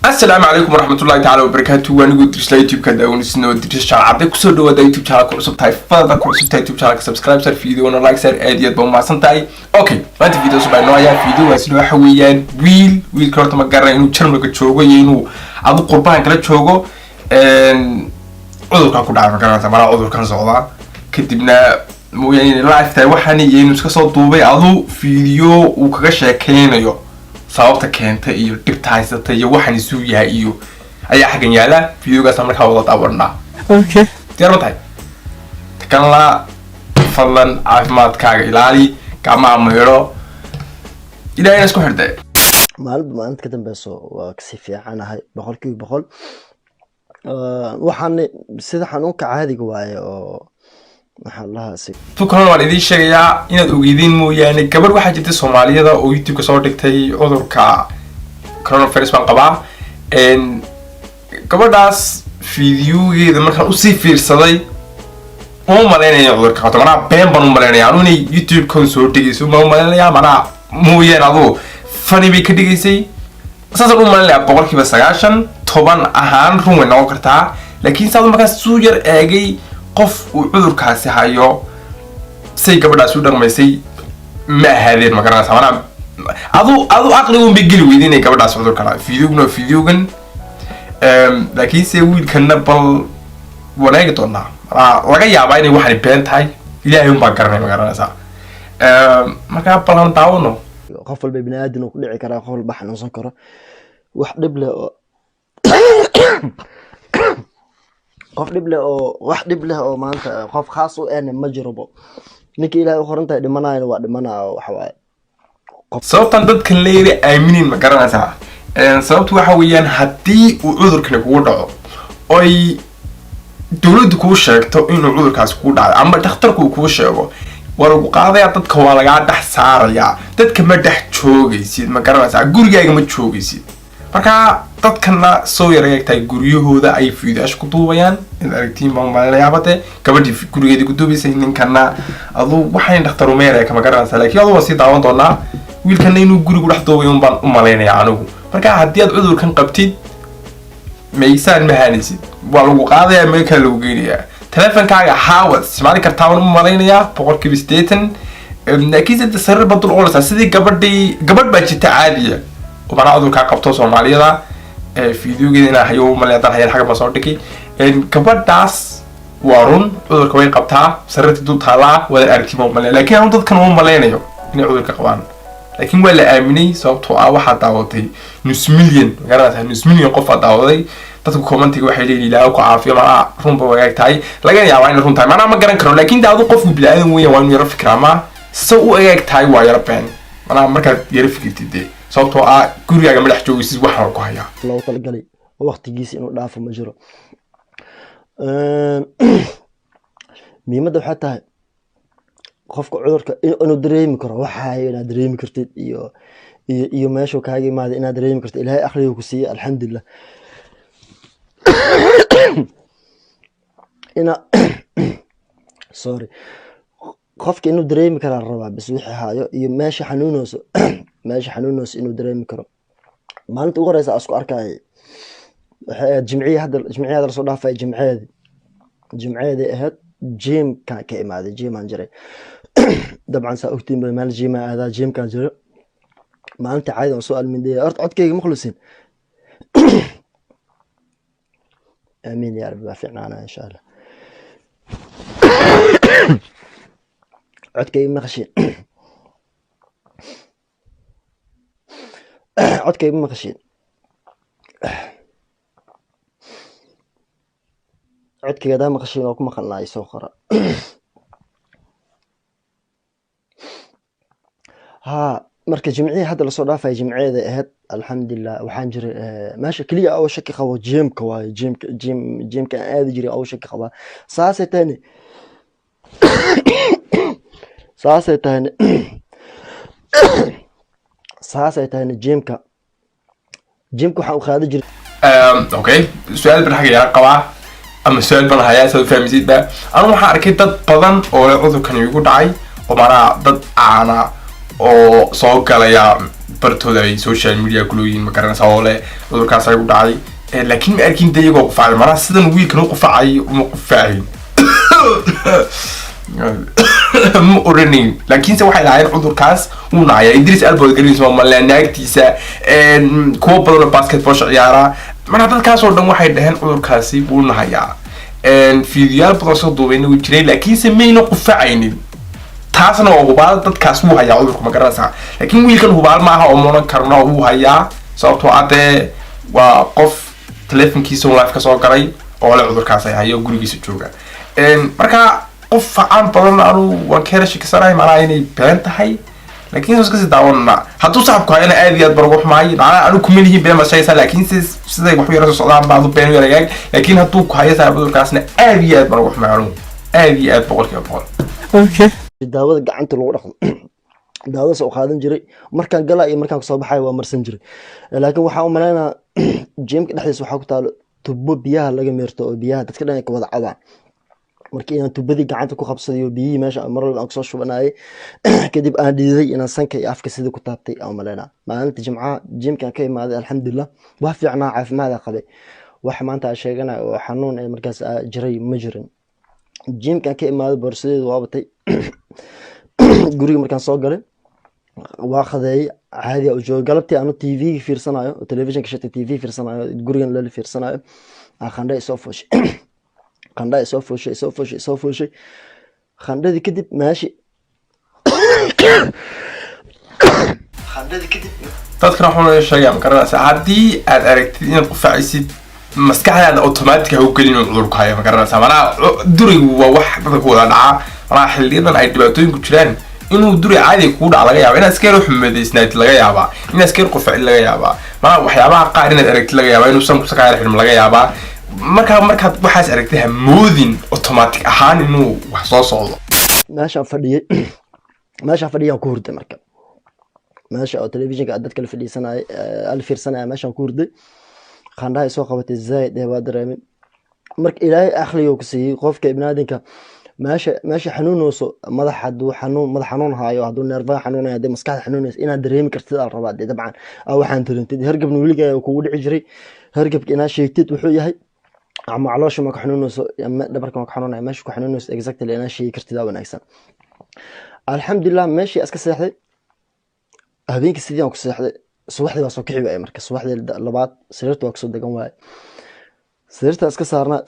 السلام عليكم ورحمة الله تعالى وبركاته. وأنا قلت درس يوتيوب كذا ونسنو درس شارع عبدك كسر دوا دا يوتيوب شارع كل سبتاي فضل كل سبتاي يوتيوب شارع سبسكرايب سر فيديو وأنا لايك سر أديت بوم سنتاي. أوكي ما أنت فيديو سبعة نوعية فيديو واسلوه حويان ويل كرت ما جرى إنه تشرم لك تشوجو ينو عضو قربان كلا تشوجو عذر كان كل عارف كان تمام عذر كان صعوبة كتبنا مو يعني لايف تاي وحني ينو سكسر طوبي عضو فيديو وكش كينه يو sababta keenta iyo dhibta haysata iyo waxan isu yahay iyo ayaa xagan yaala fiidiyoogaas markaa wada daawarnaa. Okay. Diyaar tahay. Kan la fadlan caafimaadkaaga ilaali gacmaha meero ilaahay isku xirtay. Maalin ka dambayso waa kasi fiicanahay 100% waxaan sida xanuunka caadiga waaye oo waxaan lahaa si tukan waan idin sheegayaa inaad ogeydin mooyaane gabar waxa jirtay Soomaaliyada oo YouTube ka soo dhigtay cudurka coronavirus baan qabaa gabadhaas fiidiyogeeda markaan u sii fiirsaday oo maleynaya cudurka qabto mana been baan u maleynaya inuu YouTube kan soo dhigayso ma maleynaya mana mooyeen adoo funny bay ka dhigaysay asaas u maleynaya 90% toban ahaan run way noqon kartaa laakiin saad markaas soo yar eegay qof uu cudurkaasi hayo say gabadhaas u dhaqmaysay ma ahaadeen ma garanaysaa mana adu aqli uun bigili weydinay gabadhaas cudurka la fiidiyoogan laakiin se wiilkana bal wanaagi doonaa laga yaabaa inay waxaan been tahay ilaahay un baa garanay ma garanaysaa markaa balan daawano qof walba bini'aadan uu ku dhici karaa qof walba xanuunsan karo wax dhib leh oo wax dhib leh oo maanta qof khaas u ah ma jirabo ninka ilaahay u qorantay dhimanayna waa dhimanaa waxa waaye sababtan dadkan leeyahay aaminin ma garanaysaa sababtu waxa weeyaan haddii uu cudurkan kugu dhaco oy dawladdu kuu sheegto inuu cudurkaas kugu dhacay ama dhakhtarku kuu sheego waa lagu qaadayaa dadka waa lagaa dhex saarayaa dadka ma dhex joogaysid ma garanaysaa gurigaaga ma joogaysid marka dadkana soo yareegtay guryahooda ay fiidiyaash ku duubayaan in aragtiin baan maleeyaabade gabadhii gurigeedii ku duubaysay ninkana adu waxay dhakhtar u meeray kama garanaysaa laakiin adu waa si daawan doonaa wiilkana inuu gurigu dhex duubay un baan u maleynayaa anigu marka haddii aad cudurkan qabtid meeysaan ma haanaysid waa lagu qaadayaa meel kale lagu geynayaa teleefankaaga haawad isticmaali kartaa waan u maleynayaa 100% laakiin sida sarir badul oo sidii gabadh baa jirta caadiya وبنا عذر كعقبته Soomaaliyada fiidiyoogeedina hayo maleedan hayeen xaga soo dhigi gabadh daas warun cudurka way qabtaa sarrati dul taala wada arkiimo male laakiin aan dadkan oo maleynayo inay cudurka qabaan laakiin waa la aaminay sababtoo ah waxa daawatay nus milyan garanaysaa nus milyan qof daawaday dadku commentiga waxay leeyihiin ilaahay ku caafiyo ma runba way tahay laga yaabaa in run tahay ma garan karo laakiin daadu qofku bilaadan weeyaan waa inuu yara fikrama soo u eeg tahay waa yara been marka yara fikirtid sababtoo ah gurigaaga madax joogaysid waxaan ku hayaa loo kala galay waqtigiisa inuu dhaafo ma jiro miimada waxa tahay qofka cudurka inuu dareemi karo waxa inaad dareemi kartid iyo meesha kaaga imaado inaad dareemi kartid ilaahay akhriyo ku siiyay alxamdulillah sorry qofka inuu dareemi karo rabaa bas wixii haayo iyo meesha xanuunayso inuu dareemi karo maalinta ugu horeysa asku arkay waxa jimciyada la soo dhaafay jimciyada ahayd gym ka imaaday gym aan jiray dabcan saa ogtiin meel gym aada gym kan jiro maalinta caadi soo alminday codkayga ma khulusin amiin ya rabbi fiicnaana insha Allah codkayga ma khashin codkayga ma khashin codkayga ma khashin oo kuma khalnaa soo qora ha marka jimciye hadda la soo dhaafay jimciyada ahayd alxamdulillah waxaan jiray meesha kaliya oo shaki qabo gymka waaye gymka aad jiray oo shaki qaba saasay tahay gymka waxaan u qaaday jiray okay su'aal baan xaga yara qabaa ama su'aal baan hayaa soo fahmisid ba anu waxaan arkay dad badan oo cudurkan igu dhacay oo dad aana oo soo galaya bartooda ay social media kulooyiin ma garanaysa oo leh cudurkaas ay u dhacay laakiin ma arkin de iyagoo qufacay manaha sidan wiilkan u qufacay uma qufacayn ma oranayn laakiinse waxay lahaayeen cudurkaas uu nacaya Idris Elba garanaysa ma naagtiisa kuwa badan oo basketball ciyaara mana dadkaas oo dhan waxay dhaheen cudurkaasi buu nahayaa fiidiyaal badan soo duubayna way jireen laakiinse mayna qufacaynin taasna waa hubaal dadkaas wuu hayaa cudurku ma garanaysaa laakiin wiilkan hubaal maaha oo moonan karno wuu hayaa sababtoo ade waa qof telefonkiisa live ka soo galay oo la cudurkaas ay hayo gurigiisa jooga marka qof fiican badan anu waan ka hela shakisanahay macnaha inay been tahay laakiin iska si daawana hadduu saxabku hayana aad iyo aad baragu xumaay macnaha anu kuma lihiin been mashaysa laakiin siday wax yar soo socdaan baadu been yar agaag laakiin hadduu ku hayo cudurkaasna aad iyo aad baragu xumaay anu aad iyo aad boqolkiiba okay daawada gacanta lagu dhaqdo daawada soo qaadan jiray markaan galaa iyo markaan soo baxay waa marsan jiray laakiin waxa uu maleynaa jimka dhexdiisa waxa ku taalo tubo biyaha laga meerto oo biyaha dadka dhan ay ka wada cabaan markii aan tubadii gacanta ku qabsaday biyihii meesha marwalba aan soo shubanayay kadib aan dhiiday inaan sanka iyo afka sida ku taabtay aan maleynaa maalinta jimcaha jimkaan ka imaaday alxamdulillah waa fiicnaa caafimaad qabay wax maanta sheeganay oo xanuun ay markaas jiray ma jirin jimkaan ka imaaday boorsadeedu waa batay guriga markaan soo galay waa qadeey caadi oo jooga galabtii aan TV fiirsanayo oo television-ka shaqay TV fiirsanayo gurigan la fiirsanayo qandhay soo fooshay qandhay soo fooshay qandhadii kadib maashi qandhadii kadib dadkana waxaan sheegay ma garanaysaa haddii aad aragtid inaad qufacaysid maskaxdaada automatic ha u gelin cudurku hayo ma garanaysaa macnaha durigu waa wax dadka ku wada dhaca macnaha xilliyadan ay dhibaatooyinku jiraan inuu duri caadi ku dhac laga yaabo inaad iska yar xumeedeysnayd laga yaabaa inaad iska yar qufacid laga yaabaa macnaha waxyaabaha qaar inaad aragtid laga yaabaa inuu sanku saqaar xirmo laga yaabaa markaad waxaas aragtid ha moodin automatic ahaan inuu wax soo socdo meeshaan fadhiyaan ku hurday marka meesha oo television-ka dadka la fadhiisanay al fiirsanay meeshaan ku hurday qandhaha soo qabatay zaid ee waa dareemay marka ilaahay akhliyo ku siiyay qofka ibnaadinka meesha xanuunooso madax xanuun haayo hadduu neerfaha xanuunayo haddii maskaxda xanuunayso inaad dareemi kartid al rabaa dee dabcan waxaan dareentid hargabna weligaa kugu dhici jiray hargabka inaad sheegtid wuxuu yahay ama caloosha ma ka xanuunayso ama dhabarka ma ka xanuunayo meesha ku xanuunayso exactly inaad sheegi kartid wanaagsan alxamdulillah meeshii iska seexday habeenkii sidii aan ku seexday subaxdii waa soo kici waayay marka subaxdii labaad sariirta waa kasoo degan waayay sariirta iska saarnaa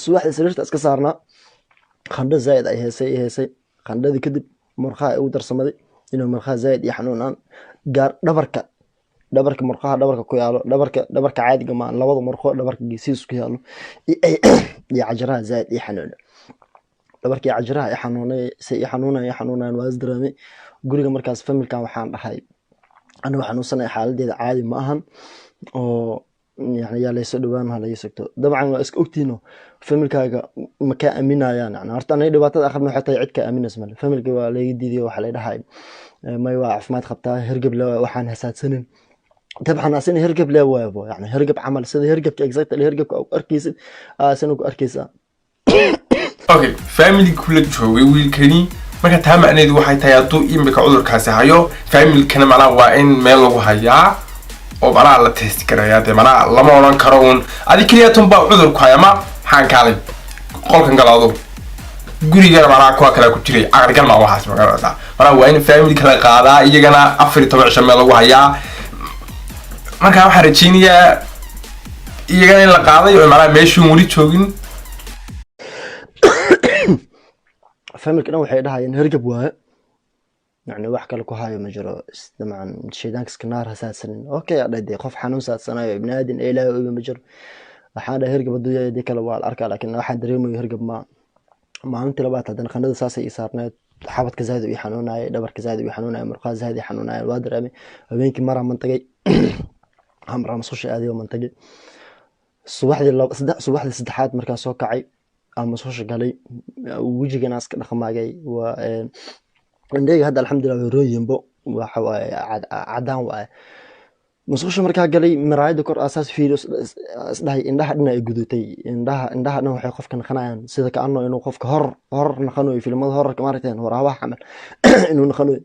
subaxdii sariirta iska saarnaa qandho zaid ay heesay qandhadii kadib murqaha ay ugu darsamay inuu murqaha zaid iyo xanuunaan gaar dhabarka murqaha dhabarka ku yaalo dhabarka caadiga ma labada murqo dhabarka geesiis ku yaalo iyo cajaraha zaid iyo xanuun dhabarka cajaraha ay xanuunayaan waa isdareemay guriga markaas familkan waxaan dhahay aniga xanuunsanay xaaladeeda caadi ma ahan oo يعني يا ليس دوام هلا يسكتوا طبعا اسك اوتينو فاميلكاغا ما كان امينayaan يعني horta anay dhibaatada aqabno xataa cid ka aamin ismal familka waa la diiday waxa la dhahay ma waa caafimaad qabtaa hergab la waxaan hasaadsanin dabcan asin hergab la waabo yani hergab amal sida hergabka exactly hergabka arkaysid asan ku arkaysa okay family kula joogay wiilkani marka taa macnaheedu waxay tahay hadduu imika cudurkaasi hayo familkana macnaha waa in meel lagu hayaa oo macnaha la test garaya dee macnaha lama odhan karo uun adi keliya tun baa cudurku haya ma maxaan kaalay qolkan galaado gurigana macnaha kuwa kale ku jiray aqalgal ma waxaas ma garanaysaa macnaha waa in family kala qaadaa iyagana 14 cisho meel lagu hayaa marka waxaan rajeynayaa iyagana in la qaaday oo macnaha meeshuu weli joogin familka dhan waxay dhahayeen hergab waaye يعني wax kale ku hayo ma jiro dabcan sheedanka iskanaar hasaadsanin okay adayday qof xanuun saadsanayo ibn aadan ilaahay oo ma jiro waxaan dhahay hergab duuyaday kale waa arkaa laakiin waxaan dareemayo hergab maalintii labaad hadan qandhada saasay i saarneed xabadka zaid u xanuunay dhabarka zaid u xanuunay murqaha zaid u xanuunay waa dareemay habeenkii mar aan tagay amra masqusha aadiyo man tagay subaxdii saddexaad markaan soo kacay ama masqusha galay wajigana iska dhaqmaagay waa عندي هذا الحمد لله روينبو وحوا عدان musqusha markaa galay maraayada kor asaas fiiro isdhahay indhaha dhina ay gudutay indhaha dhan waxay qofka naqanayaan sida ka anno inuu qofka hor naqanayo filimada horarka maaragteen waraabaha camal inuu naqanayo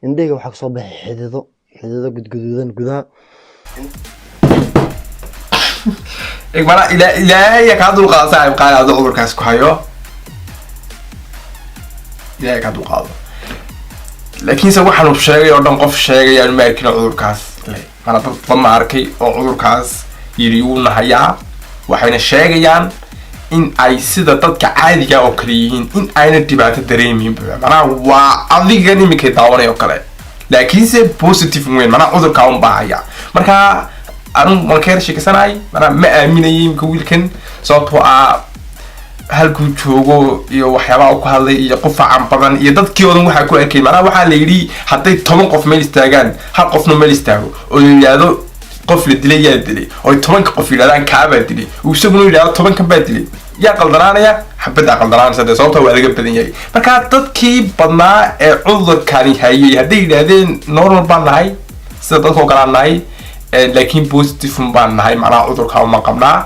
indhayga waxaa kasoo baxay xidido gudguduudan gudaha mana ilaahay kaa dulqaado saaxib qaadaado cudurkaas ku hayo ilaahay kaa dulqaado laakiinse waxaanu sheegay oo dhan qof sheegay aan ma arkin cudurkaas mana dad badan ma arkay oo cudurkaas yidhi wuu nahayaa waxayna sheegayaan in ay sida dadka caadiga oo kale yihiin in ayna dhibaato dareemin manaa waa adigan iminkay daawanay oo kale laakiinse positive weyn manaa cudurkaa un baahaya markaa anu malkeer sheekasanahay manaa ma aaminayay imika wiilkan sababtoo ah halkuu joogo iyo waxyaabaha ku hadlay iyo qufacan badan iyo dadkii odan waxaa ku arkay manaa waxaa la yidhi hadday 10 qof meel istaagaan hal qofna meel istaago oo la yidhaahdo qof la dilay yaa dilay oo 10 qof yidhahdaan kaabaa dilay uu isaguna yidhaahdo 10 kan baa dilay yaa qaldanaanaya xabadda qaldanaanaysa dee sababta waa laga badan yahay markaa dadkii badnaa ee cudurkani hayay hadday yidhaahdeen normal baan nahay sida dadkoo kalaan nahay laakiin positive baan nahay macnaha cudurkaa uma qabnaa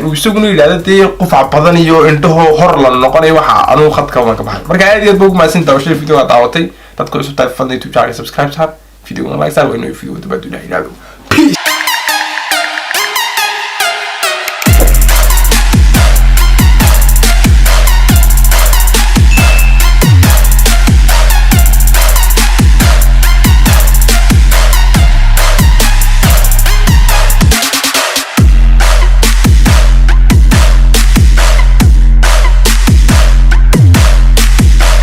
uu isaguna yidhaahdo dee qufac badan iyo indhaho hor la noqonay waxa anugu khadka waan ka baxay marka aad iyo aad baa ugu mahadsan daawashada videoga daawatay dadka isu tahay fadlan YouTube channel subscribe saar videoga like saar waa inuu video dabadu ilaahay ilaado